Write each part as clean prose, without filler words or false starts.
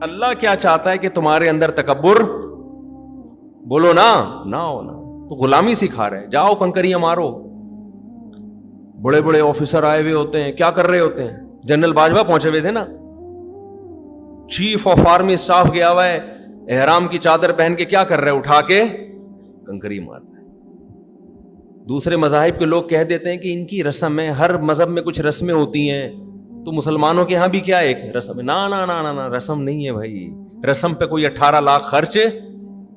اللہ کیا چاہتا ہے کہ تمہارے اندر تکبر بولو نہ ہونا. تو غلامی سکھا رہے, جاؤ کنکریاں مارو. بڑے بڑے آفیسر آئے ہوئے ہوتے ہیں, کیا کر رہے ہوتے ہیں؟ جنرل باجوہ پہنچے ہوئے تھے نا, چیف آف آرمی اسٹاف گیا ہوا ہے, احرام کی چادر پہن کے کیا کر رہے, اٹھا کے کنکری مار رہے. دوسرے مذاہب کے لوگ کہہ دیتے ہیں کہ ان کی رسم ہے, ہر مذہب میں کچھ رسمیں ہوتی ہیں, تو مسلمانوں کے ہاں بھی کیا ایک رسم ہے. نا رسم نہیں ہے بھائی. رسم پہ کوئی 18 لاکھ خرچ,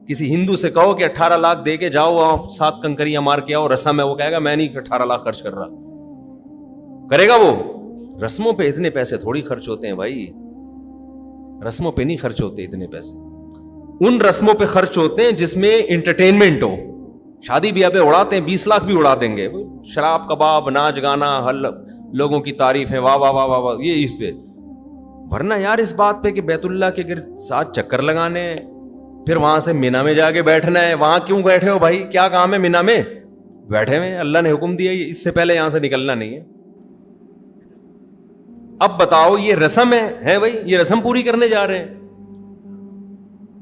کسی ہندو سے کہو کہ 18 لاکھ دے کے جاؤ وہاں 7 کنکریاں مار کے آؤ, رسم ہے, وہ کہے گا میں نہیں 18 لاکھ خرچ کر رہا. کرے گا وہ؟ رسموں پہ اتنے پیسے تھوڑی خرچ ہوتے ہیں بھائی, رسموں پہ نہیں خرچ ہوتے اتنے پیسے. ان رسموں پہ خرچ ہوتے ہیں جس میں انٹرٹینمنٹ ہو. شادی بیاہ پہ اڑاتے ہیں, 20 لاکھ بھی اڑا دیں گے, شراب کباب ناچ گانا, لوگوں کی تعریف ہے, واہ واہ واہ واہ, یہ اس پہ. ورنہ یار اس بات پہ کہ بیت اللہ کے گرد 7 چکر لگانے ہیں, پھر وہاں سے مینا میں جا کے بیٹھنا ہے. وہاں کیوں بیٹھے ہو بھائی, کیا کام ہے مینا میں بیٹھے ہوئے؟ اللہ نے حکم دیا, اس سے پہلے یہاں سے نکلنا نہیں ہے. اب بتاؤ یہ رسم ہے بھائی, یہ رسم پوری کرنے جا رہے ہیں.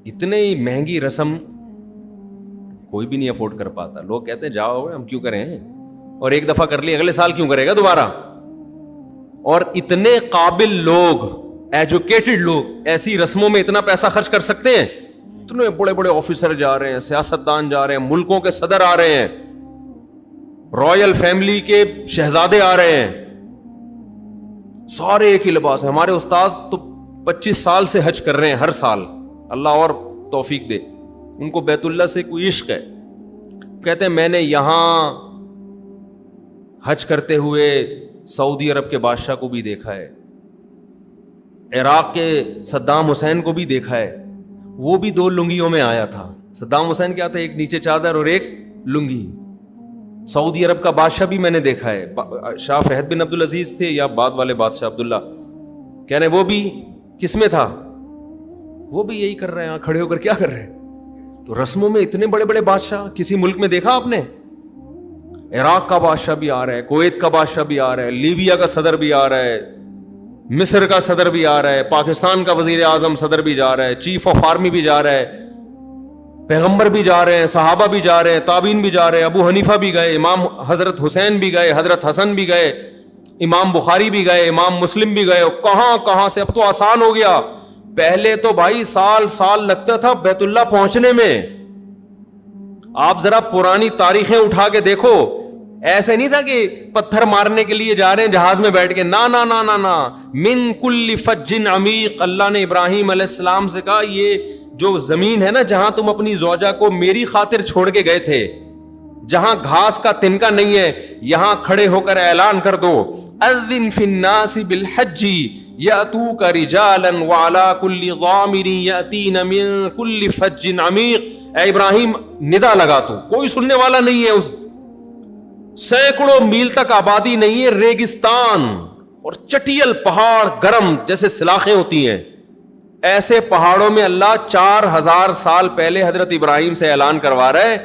اتنے ہی مہنگی رسم کوئی بھی نہیں افورڈ کر پاتا. لوگ کہتے ہیں جاؤ ہم کیوں کریں, اور ایک دفعہ کر لی اگلے سال کیوں کرے گا دوبارہ. اور اتنے قابل لوگ, ایجوکیٹڈ لوگ ایسی رسموں میں اتنا پیسہ خرچ کر سکتے ہیں. اتنے بڑے بڑے آفیسر جا رہے ہیں, سیاستدان جا رہے ہیں, ملکوں کے صدر آ رہے ہیں, رائل فیملی کے شہزادے آ رہے ہیں, سارے ایک ہی لباس ہے. ہمارے استاذ تو 25 سال سے حج کر رہے ہیں ہر سال, اللہ اور توفیق دے. ان کو بیت اللہ سے کوئی عشق ہے. کہتے ہیں میں نے یہاں حج کرتے ہوئے سعودی عرب کے بادشاہ کو بھی دیکھا ہے, عراق کے صدام حسین کو بھی دیکھا ہے, وہ بھی 2 لنگیوں میں آیا تھا. صدام حسین کیا تھا, ایک نیچے چادر اور ایک لنگی. سعودی عرب کا بادشاہ بھی میں نے دیکھا ہے, شاہ فہد بن عبدالعزیز تھے یا بعد والے بادشاہ عبداللہ, کہہ رہے وہ بھی کس میں تھا, وہ بھی یہی کر رہے ہیں, کھڑے ہو کر کیا کر رہے ہیں. تو رسموں میں اتنے بڑے بڑے بادشاہ کسی ملک میں دیکھا آپ نے؟ عراق کا بادشاہ بھی آ رہا ہے, کویت کا بادشاہ بھی آ رہا ہے, لیبیا کا صدر بھی آ رہا ہے, مصر کا صدر بھی آ رہا ہے, پاکستان کا وزیر اعظم صدر بھی جا رہا ہے, چیف آف آرمی بھی جا رہا ہے, پیغمبر بھی جا رہے ہیں, صحابہ بھی جا رہے ہیں, تابعین بھی جا رہے ہیں, ابو حنیفہ بھی گئے, امام حضرت حسین بھی گئے, حضرت حسن بھی گئے, امام بخاری بھی گئے, امام مسلم بھی گئے. کہاں سے, اب تو آسان ہو گیا. پہلے تو بھائی سال لگتا تھا بیت اللہ پہنچنے میں. آپ ذرا پرانی تاریخیں اٹھا کے دیکھو, ایسے نہیں تھا کہ پتھر مارنے کے لیے جا رہے ہیں جہاز میں بیٹھ کے. نا من کل فج عمیق. اللہ نے ابراہیم علیہ السلام سے کہا یہ جو زمین ہے نا جہاں تم اپنی زوجہ کو میری خاطر چھوڑ کے گئے تھے, جہاں گھاس کا تنکا نہیں ہے, یہاں کھڑے ہو کر اعلان کر دو اذن فی الناس بالحج یاتوک رجالا وعلی کل ضامر یاتین من کل فج عمیق. اے ابراہیم ندا لگا, تو کوئی سننے والا نہیں ہے. اس سینکڑوں میل تک آبادی نہیں ہے, ریگستان اور چٹیل پہاڑ, گرم جیسے سلاخیں ہوتی ہیں, ایسے پہاڑوں میں اللہ 4000 سال پہلے حضرت ابراہیم سے اعلان کروا رہا ہے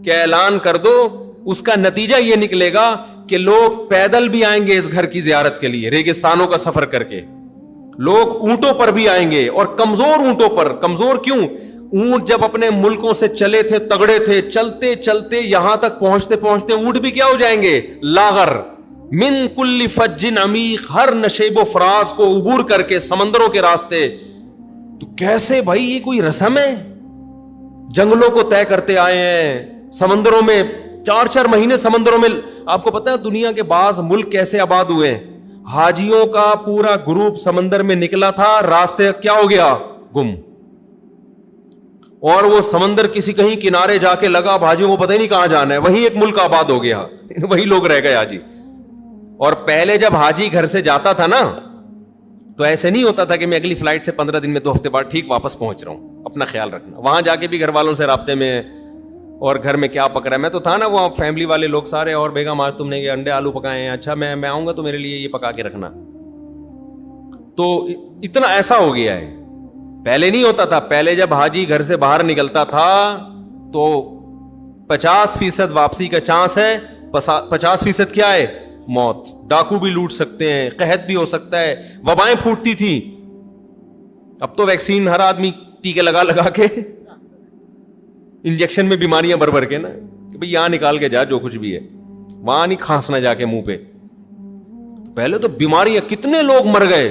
کہ اعلان کر دو. اس کا نتیجہ یہ نکلے گا کہ لوگ پیدل بھی آئیں گے اس گھر کی زیارت کے لیے, ریگستانوں کا سفر کر کے. لوگ اونٹوں پر بھی آئیں گے, اور کمزور اونٹوں پر. کمزور کیوں؟ اونٹ جب اپنے ملکوں سے چلے تھے, تگڑے تھے, چلتے چلتے یہاں تک پہنچتے پہنچتے اونٹ بھی کیا ہو جائیں گے, لاغر. من کل فج عمیق, ہر نشیب و فراز کو عبور کر کے سمندروں کے راستے. تو کیسے بھائی, یہ کوئی رسم ہے؟ جنگلوں کو طے کرتے آئے ہیں, سمندروں میں 4 مہینے سمندروں میں. آپ کو پتا ہے دنیا کے بعض ملک کیسے آباد ہوئے ہیں؟ حاجیوں کا پورا گروپ سمندر میں نکلا تھا, راستے کیا ہو گیا, گم. اور وہ سمندر کسی کہیں کنارے جا کے لگا, حاجیوں کو پتہ ہی نہیں کہاں جانا ہے, وہیں ایک ملک آباد ہو گیا, وہی لوگ رہ گئے حاجی. اور پہلے جب حاجی گھر سے جاتا تھا نا, تو ایسے نہیں ہوتا تھا کہ میں اگلی فلائٹ سے 15 دن میں 2 ہفتے بعد ٹھیک واپس پہنچ رہا ہوں. اپنا خیال رکھنا. وہاں جا کے بھی گھر والوں سے رابطے میں, اور گھر میں کیا پک رہا ہے. میں تو تھا نا وہاں, فیملی والے لوگ سارے, اور بیگم آج تم نے یہ انڈے آلو پکائے ہیں, اچھا میں آؤں گا تو میرے لیے یہ پکا کے رکھنا. تو اتنا ایسا ہو گیا ہے. پہلے نہیں ہوتا تھا. پہلے جب حاجی گھر سے باہر نکلتا تھا تو 50% واپسی کا چانس ہے, 50% کیا ہے, موت. ڈاکو بھی لوٹ سکتے ہیں, قحط بھی ہو سکتا ہے, وبائیں پھوٹتی تھی. اب تو ویکسین ہر آدمی ٹیکے لگا لگا کے انجیکشن میں بیماریاں بھر بھر کے نا کہ بھئی یہاں نکال کے جا جو کچھ بھی ہے، وہاں نہیں کھانسنا جا کے منہ پہ. پہلے تو بیماریاں کتنے لوگ مر گئے،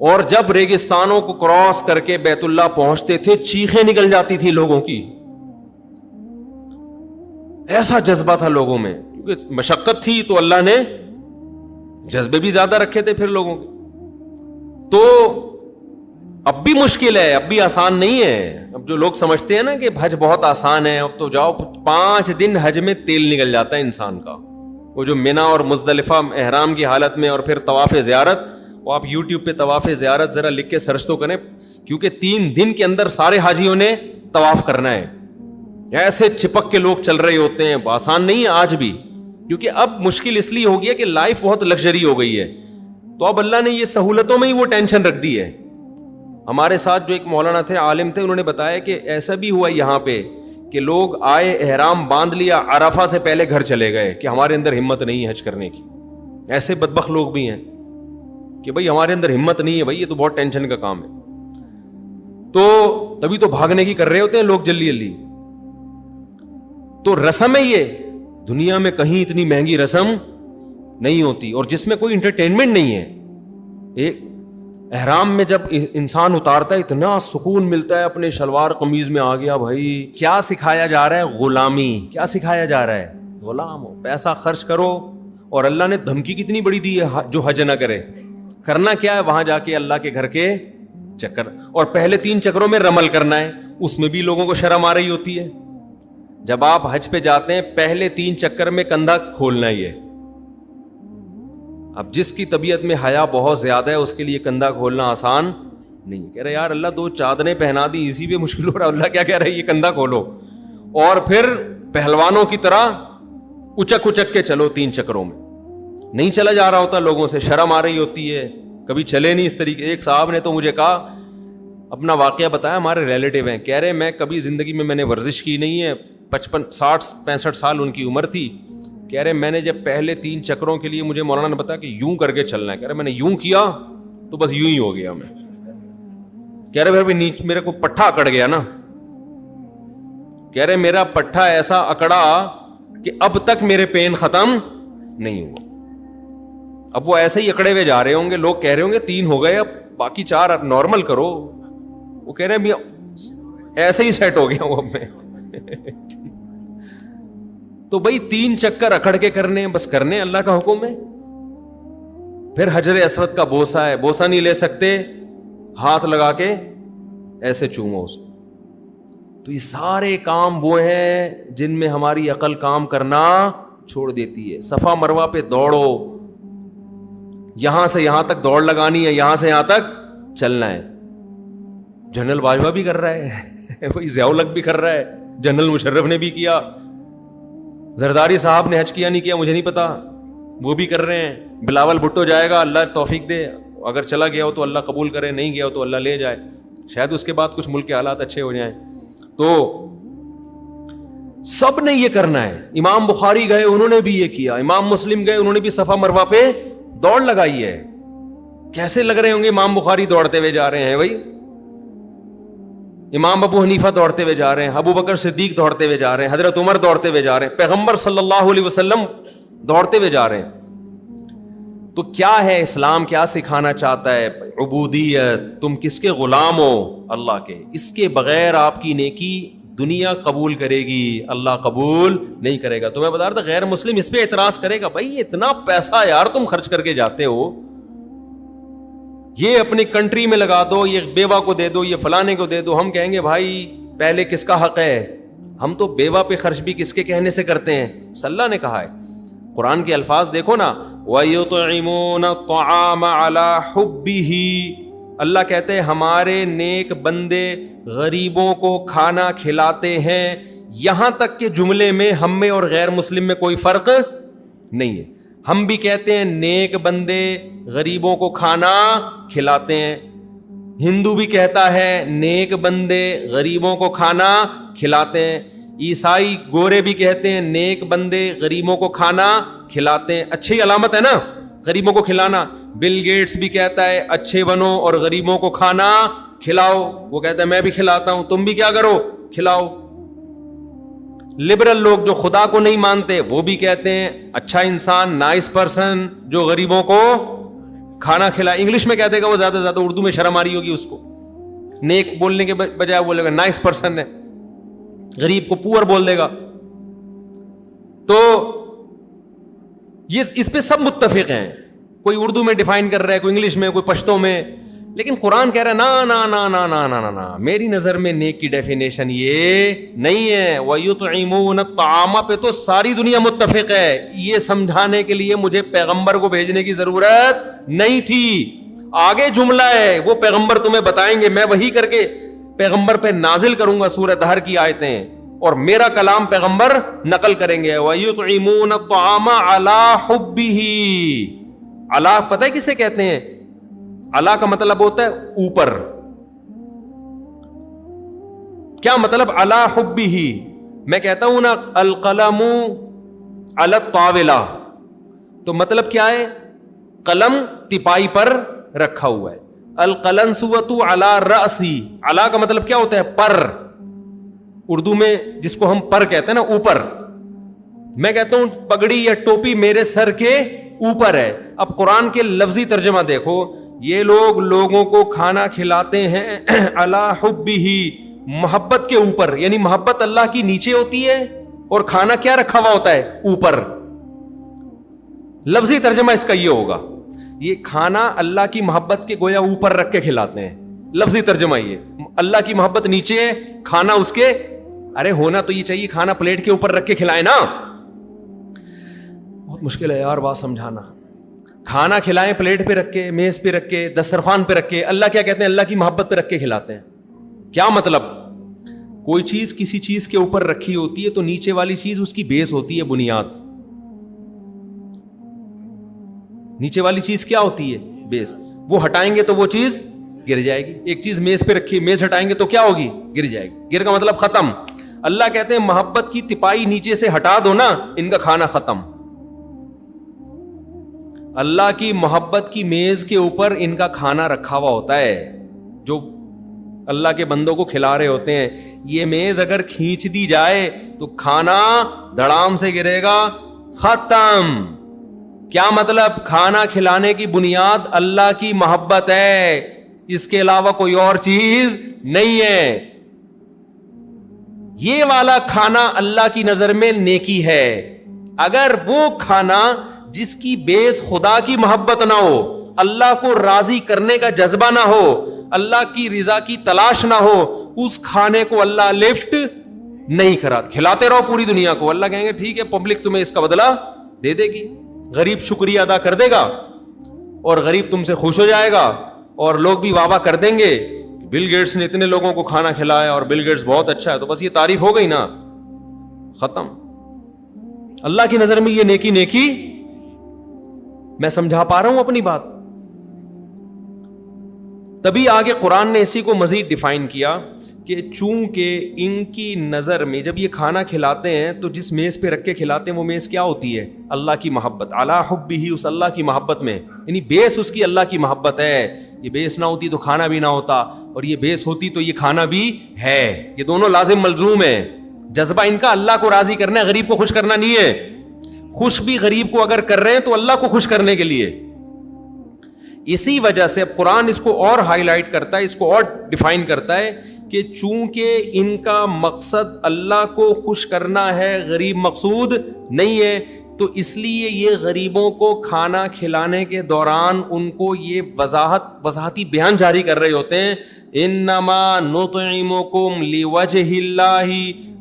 اور جب ریگستانوں کو کراس کر کے بیت اللہ پہنچتے تھے چیخیں نکل جاتی تھی لوگوں کی. ایسا جذبہ تھا لوگوں میں، کیونکہ مشقت تھی تو اللہ نے جذبے بھی زیادہ رکھے تھے پھر لوگوں کے. تو اب بھی مشکل ہے، اب بھی آسان نہیں ہے. اب جو لوگ سمجھتے ہیں نا کہ حج بہت آسان ہے، اب تو جاؤ 5 دن حج میں تیل نکل جاتا ہے انسان کا. وہ جو منا اور مزدلفہ احرام کی حالت میں، اور پھر طواف زیارت، وہ آپ یوٹیوب پہ طواف زیارت ذرا لکھ کے سرچ تو کریں، کیونکہ 3 دن کے اندر سارے حاجیوں نے طواف کرنا ہے. ایسے چپک کے لوگ چل رہے ہوتے ہیں، آسان نہیں ہے آج بھی، کیونکہ اب مشکل اس لیے ہو گیا کہ لائف بہت لگژری ہو گئی ہے. تو اب اللہ نے یہ سہولتوں میں ہی وہ ٹینشن رکھ دی ہے. ہمارے ساتھ جو ایک مولانا تھے، عالم تھے، انہوں نے بتایا کہ ایسا بھی ہوا یہاں پہ کہ لوگ آئے، احرام باندھ لیا، عرفہ سے پہلے گھر چلے گئے کہ ہمارے اندر ہمت نہیں ہے حج کرنے کی. ایسے بدبخت لوگ بھی ہیں کہ بھائی ہمارے اندر ہمت نہیں ہے، بھائی یہ تو بہت ٹینشن کا کام ہے. تو تبھی تو بھاگنے کی کر رہے ہوتے ہیں لوگ جلدی جلدی. تو رسم ہے یہ، دنیا میں کہیں اتنی مہنگی رسم نہیں ہوتی، اور جس میں کوئی انٹرٹینمنٹ نہیں ہے. ایک احرام میں جب انسان اتارتا ہے اتنا سکون ملتا ہے، اپنے شلوار قمیض میں آ گیا. بھائی کیا سکھایا جا رہا ہے؟ غلامی. کیا سکھایا جا رہا ہے؟ غلام ہو، پیسہ خرچ کرو. اور اللہ نے دھمکی کتنی بڑی دی ہے جو حج نہ کرے. کرنا کیا ہے؟ وہاں جا کے اللہ کے گھر کے چکر، اور پہلے 3 چکروں میں رمل کرنا ہے. اس میں بھی لوگوں کو شرم آ رہی ہوتی ہے. جب آپ حج پہ جاتے ہیں پہلے 3 چکر میں کندھا کھولنا ہی ہے. اب جس کی طبیعت میں حیا بہت زیادہ ہے اس کے لیے کندھا کھولنا آسان نہیں. کہہ رہے یار اللہ 2 چادریں پہنا دی، اسی پہ مشکل ہو رہا. اللہ کیا کہہ رہا ہے؟ یہ کندھا کھولو، اور پھر پہلوانوں کی طرح اچک اچک کے چلو 3 چکروں میں. نہیں چلا جا رہا ہوتا، لوگوں سے شرم آ رہی ہوتی ہے، کبھی چلے نہیں اس طریقے. ایک صاحب نے تو مجھے کہا، اپنا واقعہ بتایا، ہمارے ریلیٹیو ہیں، کہہ رہے میں کبھی زندگی میں نے ورزش کی نہیں ہے، 55 60 65 سال ان کی عمر تھی. کہہ رہے میں نے جب پہلے 3 چکروں کے لیے مجھے مولانا نے بتایا کہ یوں کر کے چلنا ہے، کہہ رہے میں نے یوں کیا تو بس یوں ہی ہو گیا. میں کہہ رہے پھر نیچے میرے کو پٹھا اکڑ گیا نا. کہہ رہے میرا پٹھا ایسا اکڑا کہ اب تک میرے پین ختم نہیں ہوا. اب وہ ایسے ہی اکڑے ہوئے جا رہے ہوں گے، لوگ کہہ رہے ہوں گے 3 ہو گئے، اب باقی 4 نارمل کرو. وہ کہہ رہے ہیں ایسے ہی سیٹ ہو گیا ہوں اب میں. تو بھائی 3 چکر اکڑ کے کرنے، بس کرنے، اللہ کا حکم ہے. پھر حجر اسود کا بوسہ ہے، بوسہ نہیں لے سکتے، ہاتھ لگا کے ایسے چومو اس کو. تو یہ سارے کام وہ ہیں جن میں ہماری عقل کام کرنا چھوڑ دیتی ہے. صفا مروہ پہ دوڑو، یہاں سے یہاں تک دوڑ لگانی ہے، یہاں سے یہاں تک چلنا ہے. جنرل باجوہ بھی کر رہا ہے، وہی ضیاء الحق بھی کر رہا ہے، جنرل مشرف نے بھی کیا، زرداری صاحب نے حج کیا نہیں کیا مجھے نہیں پتا، وہ بھی کر رہے ہیں. بلاول بھٹو جائے گا، اللہ توفیق دے، اگر چلا گیا ہو تو اللہ قبول کرے، نہیں گیا ہو تو اللہ لے جائے، شاید اس کے بعد کچھ ملک کے حالات اچھے ہو جائیں. تو سب نے یہ کرنا ہے. امام بخاری گئے، انہوں نے بھی یہ کیا. امام مسلم گئے، انہوں نے بھی صفا مروہ پہ دوڑ لگائی ہے. کیسے لگ رہے ہوں گے امام بخاری دوڑتے ہوئے جا رہے ہیں بھائی، امام ابو حنیفہ دوڑتے ہوئے جا رہے ہیں، ابو بکر صدیق دوڑتے ہوئے جا رہے ہیں، حضرت عمر دوڑتے ہوئے جا رہے ہیں، پیغمبر صلی اللہ علیہ وسلم دوڑتے ہوئے جا رہے ہیں. تو کیا ہے اسلام، کیا سکھانا چاہتا ہے؟ عبودیت. تم کس کے غلام ہو؟ اللہ کے. اس کے بغیر آپ کی نیکی دنیا قبول کرے گی، اللہ قبول نہیں کرے گا. تو میں بتا رہا تھا غیر مسلم اس پہ اعتراض کرے گا، بھائی اتنا پیسہ یار تم خرچ کر کے جاتے ہو، یہ اپنی کنٹری میں لگا دو، یہ بیوہ کو دے دو، یہ فلانے کو دے دو. ہم کہیں گے بھائی پہلے کس کا حق ہے؟ ہم تو بیوہ پہ خرچ بھی کس کے کہنے سے کرتے ہیں؟ اللہ نے کہا ہے. قرآن کے الفاظ دیکھو نا، وَيُطْعِمُونَ الطَّعَامَ عَلَى حُبِّهِ. اللہ کہتے ہیں ہمارے نیک بندے غریبوں کو کھانا کھلاتے ہیں. یہاں تک کہ جملے میں ہم میں اور غیر مسلم میں کوئی فرق نہیں ہے. ہم بھی کہتے ہیں نیک بندے غریبوں کو کھانا کھلاتے ہیں، ہندو بھی کہتا ہے نیک بندے غریبوں کو کھانا کھلاتے ہیں، عیسائی گورے بھی کہتے ہیں نیک بندے غریبوں کو کھانا کھلاتے ہیں. اچھی علامت ہے نا غریبوں کو کھلانا. بل گیٹس بھی کہتا ہے اچھے بنو اور غریبوں کو کھانا کھلاؤ، وہ کہتا ہے میں بھی کھلاتا ہوں، تم بھی کیا کرو، کھلاؤ۔ لبرل لوگ جو خدا کو نہیں مانتے وہ بھی کہتے ہیں اچھا انسان، نائس پرسن جو غریبوں کو کھانا کھلائے۔ انگلش میں کہتے گا وہ، زیادہ سے زیادہ اردو میں شرم آ رہی ہوگی اس کو، نیک بولنے کے بجائے بولے گا نائس پرسن ہے، غریب کو پور بول دے گا۔ تو یہ اس پہ سب متفق ہیں، کوئی اردو میں ڈیفائن کر رہا ہے، کوئی انگلش میں، کوئی پشتو میں، لیکن قرآن کہہ رہا ہے نا نا نا نا نا نا نا نا، میری نظر میں نیک کی ڈیفینیشن یہ نہیں ہے۔ وَيُطْعِمُونَ الطَّعَامَ پہ تو ساری دنیا متفق ہے، یہ سمجھانے کے لیے مجھے پیغمبر کو بھیجنے کی ضرورت نہیں تھی۔ آگے جملہ ہے وہ پیغمبر تمہیں بتائیں گے، میں وہی کر کے پیغمبر پہ نازل کروں گا سورہ دہر کی آیتیں، اور میرا کلام پیغمبر نقل کریں گے۔ وَيُطْعِمُونَ الطَّعَامَ عَلَىٰ حُبِّهِ، علا پتہ ہے کسے کہتے ہیں؟ علا کا مطلب ہوتا ہے اوپر۔ کیا مطلب علی حبہ؟ میں کہتا ہوں نا القلم علی الطاولہ، تو مطلب کیا ہے؟ قلم تپائی پر رکھا ہوا ہے۔ القلنسوۃ علی رأسی، علی کا مطلب کیا ہوتا ہے؟ پر، اردو میں جس کو ہم پر کہتے ہیں نا، اوپر۔ میں کہتا ہوں پگڑی یا ٹوپی میرے سر کے اوپر ہے۔ اب قرآن کے لفظی ترجمہ دیکھو، یہ لوگ لوگوں کو کھانا کھلاتے ہیں علی حبہ، محبت کے اوپر، یعنی محبت اللہ کی نیچے ہوتی ہے اور کھانا کیا رکھا ہوا ہوتا ہے؟ اوپر۔ لفظی ترجمہ اس کا یہ ہوگا، یہ کھانا اللہ کی محبت کے گویا اوپر رکھ کے کھلاتے ہیں۔ لفظی ترجمہ یہ، اللہ کی محبت نیچے ہے، کھانا اس کے، ارے ہونا تو یہ چاہیے کھانا پلیٹ کے اوپر رکھ کے کھلائے نا۔ بہت مشکل ہے یار بات سمجھانا۔ کھانا کھلائیں پلیٹ پہ رکھ کے، میز پہ رکھ کے، دسترخوان پہ رکھ کے، اللہ کیا کہتے ہیں؟ اللہ کی محبت پہ رکھ کے کھلاتے ہیں۔ کیا مطلب؟ کوئی چیز کسی چیز کے اوپر رکھی ہوتی ہے تو نیچے والی چیز اس کی بیس ہوتی ہے، بنیاد۔ نیچے والی چیز کیا ہوتی ہے؟ بیس۔ وہ ہٹائیں گے تو وہ چیز گر جائے گی۔ ایک چیز میز پہ رکھی، میز ہٹائیں گے تو کیا ہوگی؟ گر جائے گی۔ گر کا مطلب ختم۔ اللہ کہتے ہیں محبت کی تپائی نیچے سے ہٹا دو نا، ان کا کھانا ختم۔ اللہ کی محبت کی میز کے اوپر ان کا کھانا رکھا ہوا ہوتا ہے، جو اللہ کے بندوں کو کھلا رہے ہوتے ہیں۔ یہ میز اگر کھینچ دی جائے تو کھانا دھڑام سے گرے گا، ختم۔ کیا مطلب؟ کھانا کھلانے کی بنیاد اللہ کی محبت ہے، اس کے علاوہ کوئی اور چیز نہیں ہے۔ یہ والا کھانا اللہ کی نظر میں نیکی ہے۔ اگر وہ کھانا جس کی بیس خدا کی محبت نہ ہو، اللہ کو راضی کرنے کا جذبہ نہ ہو، اللہ کی رضا کی تلاش نہ ہو، اس کھانے کو اللہ لفٹ نہیں کرا۔ کھلاتے رہو پوری دنیا کو، اللہ کہیں گے ٹھیک ہے پبلک تمہیں اس کا بدلہ دے دے گی۔ غریب شکریہ ادا کر دے گا اور غریب تم سے خوش ہو جائے گا، اور لوگ بھی واہ واہ کر دیں گے، بل گیٹس نے اتنے لوگوں کو کھانا کھلایا اور بل گیٹس بہت اچھا ہے، تو بس یہ تعریف ہو گئی نا، ختم۔ اللہ کی نظر میں یہ نیکی نیکی، میں سمجھا پا رہا ہوں اپنی بات؟ تبھی آگے قرآن نے اسی کو مزید ڈیفائن کیا کہ چونکہ ان کی نظر میں جب یہ کھانا کھلاتے ہیں تو جس میز پہ رکھ کے کھلاتے ہیں وہ میز کیا ہوتی ہے؟ اللہ کی محبت، علی حبہ، اس اللہ کی محبت میں، یعنی بیس اس کی اللہ کی محبت ہے۔ یہ بیس نہ ہوتی تو کھانا بھی نہ ہوتا، اور یہ بیس ہوتی تو یہ کھانا بھی ہے۔ یہ دونوں لازم ملزوم ہیں۔ جذبہ ان کا اللہ کو راضی کرنا ہے، غریب کو خوش کرنا نہیں ہے۔ خوش بھی غریب کو اگر کر رہے ہیں تو اللہ کو خوش کرنے کے لیے۔ اسی وجہ سے اب قرآن اس کو اور ہائی لائٹ کرتا ہے، اس کو اور ڈیفائن کرتا ہے کہ چونکہ ان کا مقصد اللہ کو خوش کرنا ہے، غریب مقصود نہیں ہے، تو اس لیے یہ غریبوں کو کھانا کھلانے کے دوران ان کو یہ وضاحتی بیان جاری کر رہے ہوتے ہیں، انما نطعمکم لوجہ اللہ،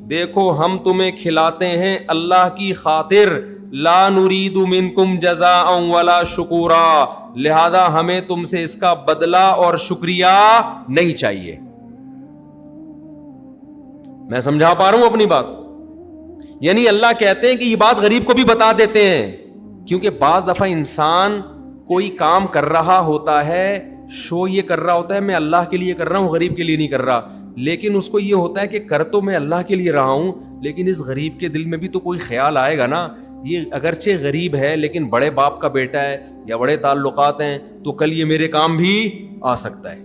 دیکھو ہم تمہیں کھلاتے ہیں اللہ کی خاطر، لا نرید منکم جزاء ولا شکورا، لہذا ہمیں تم سے اس کا بدلہ اور شکریہ نہیں چاہیے۔ میں سمجھا پا رہا ہوں اپنی بات؟ یعنی اللہ کہتے ہیں کہ یہ بات غریب کو بھی بتا دیتے ہیں، کیونکہ بعض دفعہ انسان کوئی کام کر رہا ہوتا ہے، شو یہ کر رہا ہوتا ہے میں اللہ کے لیے کر رہا ہوں، غریب کے لیے نہیں کر رہا، لیکن اس کو یہ ہوتا ہے کہ کر تو میں اللہ کے لیے رہا ہوں، لیکن اس غریب کے دل میں بھی تو کوئی خیال آئے گا نا یہ اگرچہ غریب ہے لیکن بڑے باپ کا بیٹا ہے یا بڑے تعلقات ہیں, تو کل یہ میرے کام بھی آ سکتا ہے,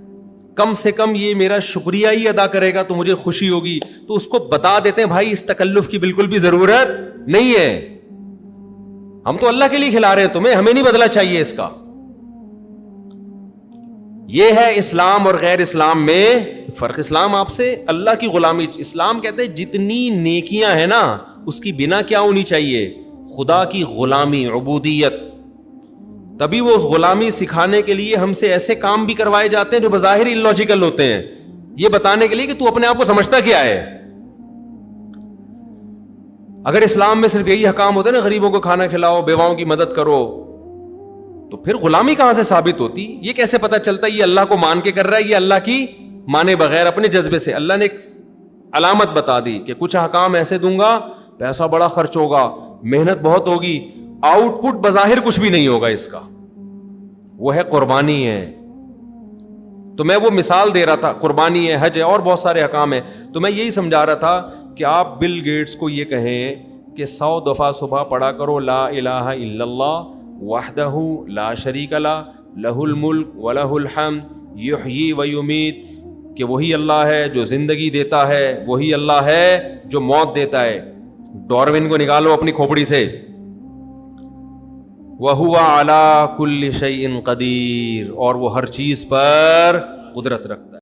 کم سے کم یہ میرا شکریہ ہی ادا کرے گا تو مجھے خوشی ہوگی. تو اس کو بتا دیتے ہیں بھائی اس تکلف کی بالکل بھی ضرورت نہیں ہے, ہم تو اللہ کے لیے کھلا رہے ہیں تمہیں, ہمیں نہیں بدلہ چاہیے اس کا. یہ ہے اسلام اور غیر اسلام میں فرق. اسلام آپ سے اللہ کی غلامی, اسلام کہتے ہیں جتنی نیکیاں ہیں نا اس کی بنا کیا ہونی چاہیے, خدا کی غلامی, عبودیت. تبھی وہ اس غلامی سکھانے کے لیے ہم سے ایسے کام بھی کروائے جاتے ہیں جو بظاہر illogical ہوتے ہیں, یہ بتانے کے لیے کہ تو اپنے آپ کو سمجھتا کیا ہے. اگر اسلام میں صرف یہی حکام ہوتے ہیں نا, غریبوں کو کھانا کھلاؤ, بیواؤں کی مدد کرو, تو پھر غلامی کہاں سے ثابت ہوتی؟ یہ کیسے پتا چلتا یہ اللہ کو مان کے کر رہا ہے, یہ اللہ کی مانے بغیر اپنے جذبے سے؟ اللہ نے ایک علامت بتا دی کہ کچھ حکام ایسے دوں گا, پیسہ بڑا خرچ ہوگا, محنت بہت ہوگی, آؤٹ پٹ بظاہر کچھ بھی نہیں ہوگا اس کا, وہ ہے قربانی ہے. تو میں وہ مثال دے رہا تھا, قربانی ہے, حج ہے, اور بہت سارے حکام ہیں. تو میں یہی سمجھا رہا تھا کہ آپ بل گیٹس کو یہ کہیں کہ 100 دفعہ صبح پڑھا کرو لا الہ الا اللہ وحدہ لا شریک لہ لہ الملک ولہ الحمد یحیی و یمیت, کہ وہی اللہ ہے جو زندگی دیتا ہے, وہی اللہ ہے جو موت دیتا ہے. ڈاروین کو نکالو اپنی کھوپڑی سے. وَهُوَ عَلَى كُلِّ شَيْءٍ قَدِيرٌ, اور وہ ہر چیز پر قدرت رکھتا ہے.